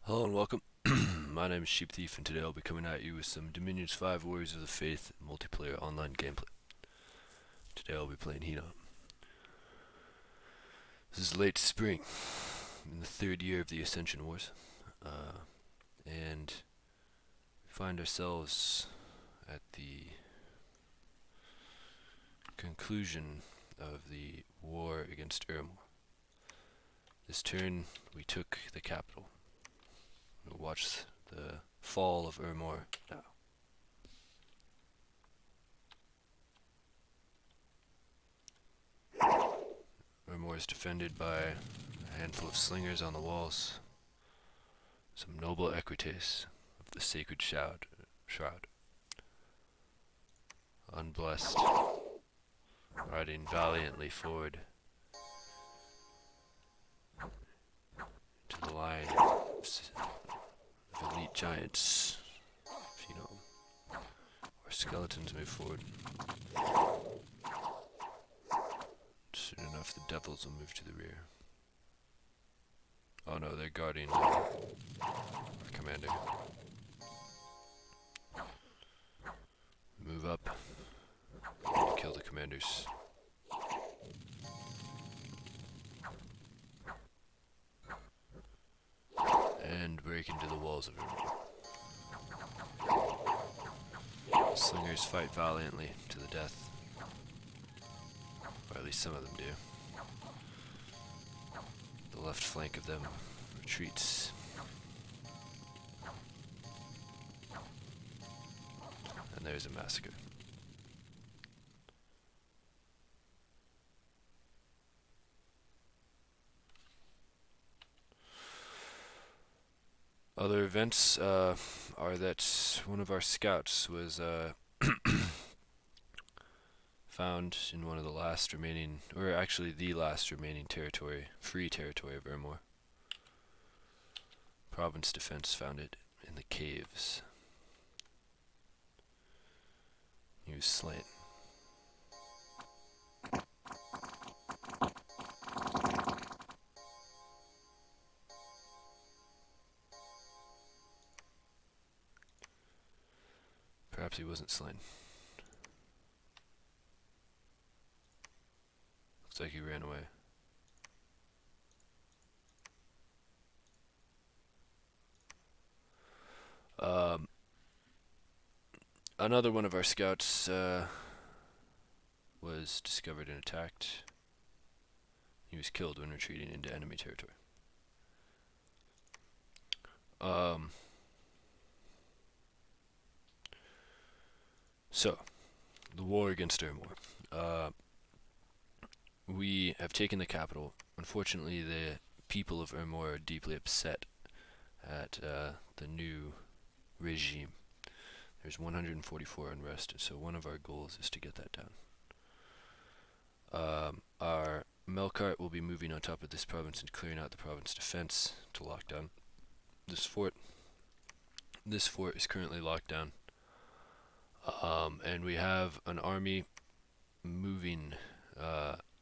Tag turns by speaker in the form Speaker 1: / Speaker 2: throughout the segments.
Speaker 1: Hello and welcome. My name is Sheep Thief, and today I'll be coming at you with some Dominion's 5 Warriors of the Faith multiplayer online gameplay. Today I'll be playing Hinnom. This is late spring, in the third year of the Ascension Wars, and we find ourselves at the conclusion of the war against Ermor. This turn, we took the capital. We'll watch the fall of Ermor now. Ermor is defended by a handful of slingers on the walls, some noble equites of the sacred shroud, unblessed, riding valiantly forward to the line of elite giants, or skeletons move forward. Soon enough, the devils will move to the rear. Oh no, they're guarding our commander. Move up, kill the commanders. And break into the walls of Ermor. Slingers fight valiantly to the death. Or at least some of them do. The left flank of them retreats. And there's a massacre. Other events are that one of our scouts was found in one of the last remaining, or actually the last remaining free territory of Ermor. Province Defense found it in the caves. He was slain. Perhaps he wasn't slain. Looks like he ran away. Another one of our scouts was discovered and attacked. He was killed when retreating into enemy territory. So, the war against Ermor. We have taken the capital. Unfortunately, the people of Ermor are deeply upset at the new regime. There's 144 unrest, so one of our goals is to get that down. Our Melkart will be moving on top of this province and clearing out the province defense to lock down this fort. This fort is currently locked down. And we have an army moving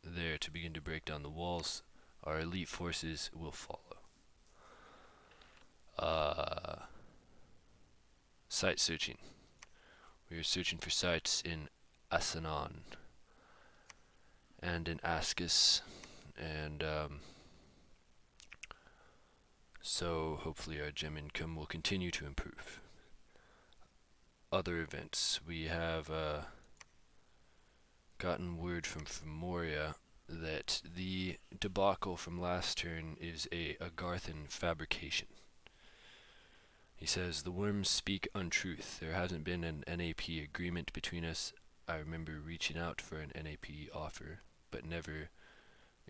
Speaker 1: there to begin to break down the walls. Our elite forces will follow. Site searching. We are searching for sites in Asanan and in Ascus, and so hopefully our gem income will continue to improve. Other events. We have gotten word from Femoria that the debacle from last turn is a Agarthan fabrication. He says, the worms speak untruth. There hasn't been an NAP agreement between us. I remember reaching out for an NAP offer, but never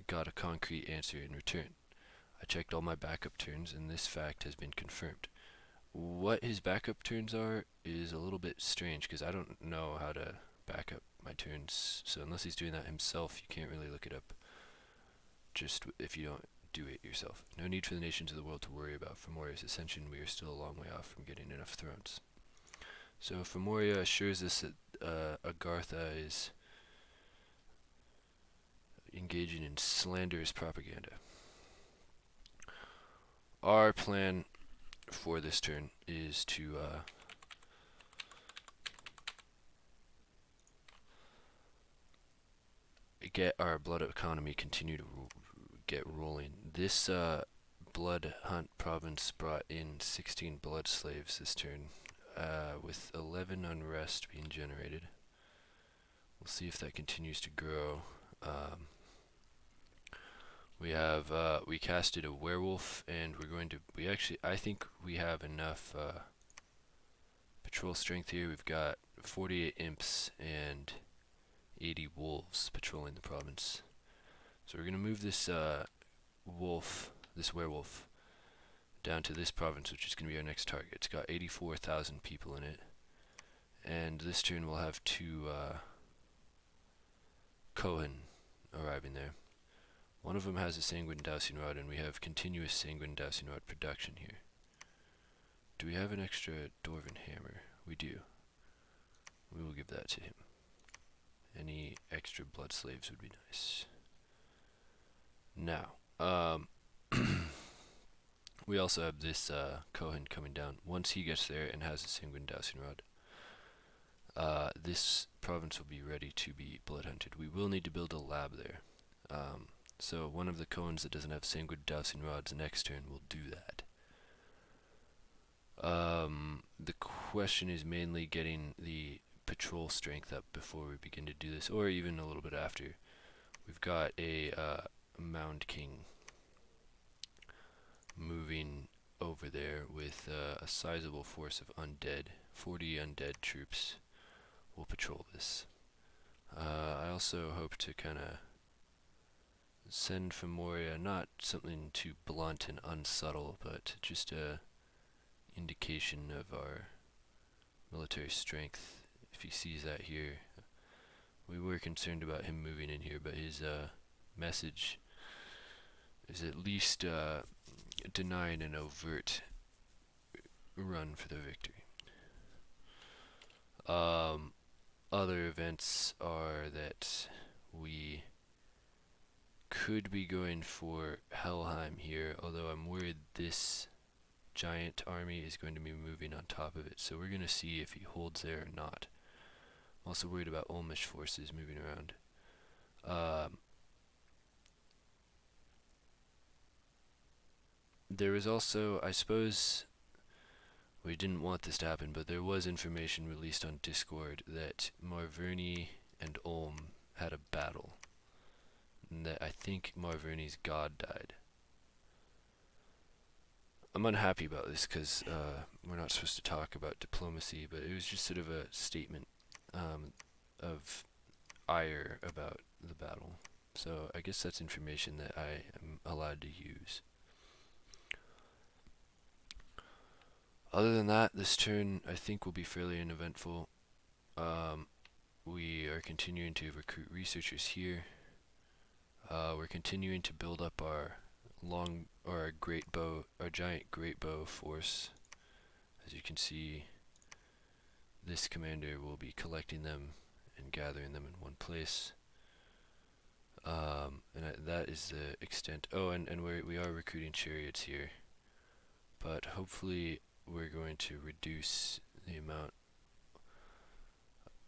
Speaker 1: got a concrete answer in return. I checked all my backup turns, and this fact has been confirmed. What his backup turns are is a little bit strange, because I don't know how to back up my turns, so unless he's doing that himself, you can't really look it up just if you don't do it yourself. No need for the nations of the world to worry about Femoria's ascension. We are still a long way off from getting enough thrones. So Femoria assures us that Agartha is engaging in slanderous propaganda. Our plan for this turn is to get our blood economy continue to get rolling. This blood hunt province brought in 16 blood slaves this turn, with 11 unrest being generated. We'll see if that continues to grow. We casted a werewolf, and I think we have enough patrol strength here. We've got 48 imps and 80 wolves patrolling the province. So we're gonna move this werewolf, down to this province, which is gonna be our next target. It's got 84,000 people in it, and this turn we'll have 2 Kohen arriving there. One of them has a sanguine dowsing rod, and we have continuous sanguine dowsing rod production here. Do we have an extra dwarven hammer? We do. We will give that to him. Any extra blood slaves would be nice. Now, we also have this Kohen coming down. Once he gets there and has a sanguine dowsing rod, this province will be ready to be blood hunted. We will need to build a lab there. So one of the Kohens that doesn't have sanguine dowsing rods next turn will do that. The question is mainly getting the patrol strength up before we begin to do this, or even a little bit after. We've got a Mound King moving over there with a sizable force of undead. 40 undead troops will patrol this. I also hope to kind of send from Moria, not something too blunt and unsubtle, but just a indication of our military strength. If he sees that here, we were concerned about him moving in here, but his message is at least denying an overt run for the victory. Other events are that we could be going for Helheim here, although I'm worried this giant army is going to be moving on top of it, so we're going to see if he holds there or not. I'm also worried about Olmish forces moving around. There was also, I suppose, we didn't want this to happen, but there was information released on Discord that Marverni and Ulm had a battle, and that I think Marverni's god died. I'm unhappy about this because we're not supposed to talk about diplomacy, but it was just sort of a statement of ire about the battle. So I guess that's information that I am allowed to use. Other than that, this turn I think will be fairly uneventful. We are continuing to recruit researchers here. We're continuing to build up our giant great bow force. As you can see, this commander will be collecting them and gathering them in one place. That is the extent. Oh, and we are recruiting chariots here, but hopefully we're going to reduce the amount.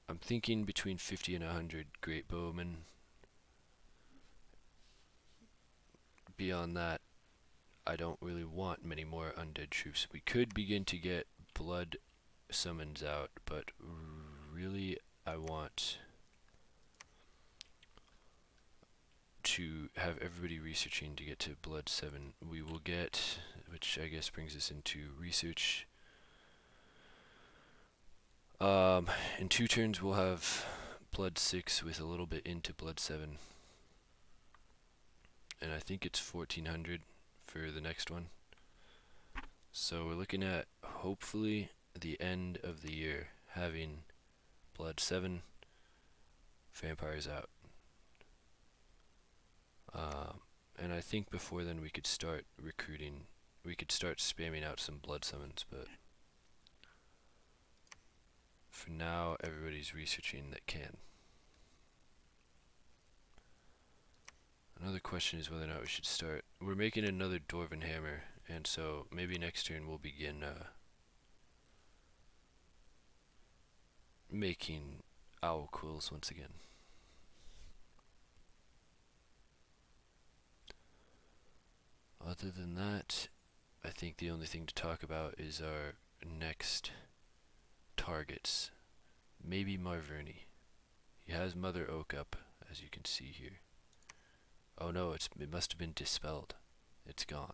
Speaker 1: I'm thinking between 50 and 100 great bowmen. Beyond that, I don't really want many more undead troops. We could begin to get blood summons out, but really I want to have everybody researching to get to blood 7. We will get, which I guess brings us into research. In 2 turns we'll have blood 6 with a little bit into blood 7. And I think it's 1400 for the next one. So we're looking at hopefully the end of the year having blood 7, vampires out. And I think before then we could start recruiting, we could start spamming out some blood summons, but for now everybody's researching that can. Another question is whether or not we should start. We're making another dwarven hammer, and so maybe next turn we'll begin making owl quills once again. Other than that, I think the only thing to talk about is our next targets. Maybe Marverni. He has Mother Oak up, as you can see here. Oh no, it must have been dispelled. It's gone.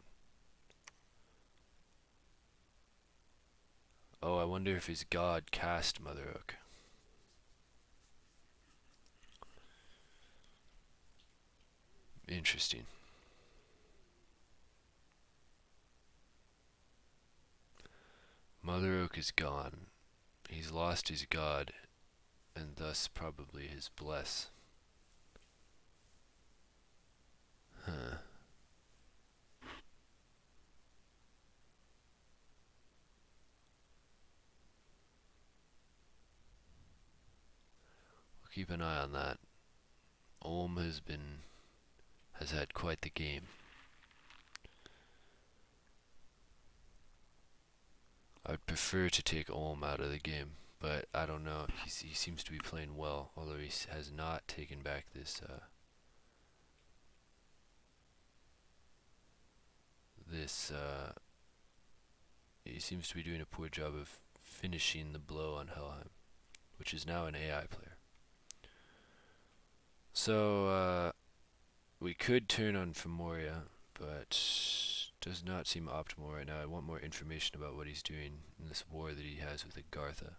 Speaker 1: Oh, I wonder if his god cast Mother Oak. Interesting. Mother Oak is gone. He's lost his god, and thus probably his bless. Huh. We'll keep an eye on that. Olm has had quite the game. I'd prefer to take Olm out of the game, but I don't know. He seems to be playing well, although he has not taken back this he seems to be doing a poor job of finishing the blow on Helheim, which is now an AI player. So we could turn on Femoria, but does not seem optimal right now. I want more information about what he's doing in this war that he has with Agartha.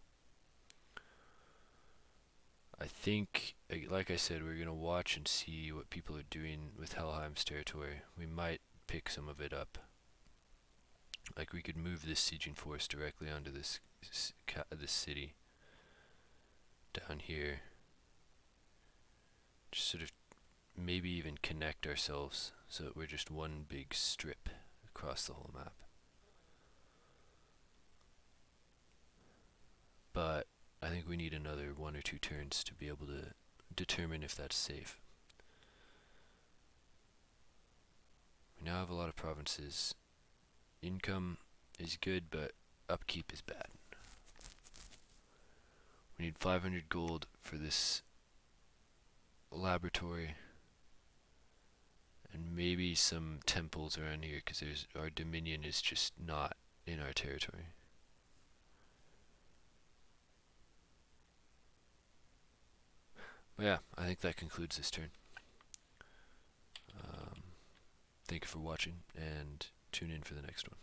Speaker 1: I think, like I said, we're going to watch and see what people are doing with Helheim's territory. We might pick some of it up. Like we could move this sieging force directly onto this city down here. Just sort of maybe even connect ourselves so that we're just one big strip across the whole map. But I think we need another 1 or 2 turns to be able to determine if that's safe. We now have a lot of provinces. Income is good, but upkeep is bad. We need 500 gold for this laboratory, and maybe some temples around here, because our dominion is just not in our territory. But yeah, I think that concludes this turn. Thank you for watching, and tune in for the next one.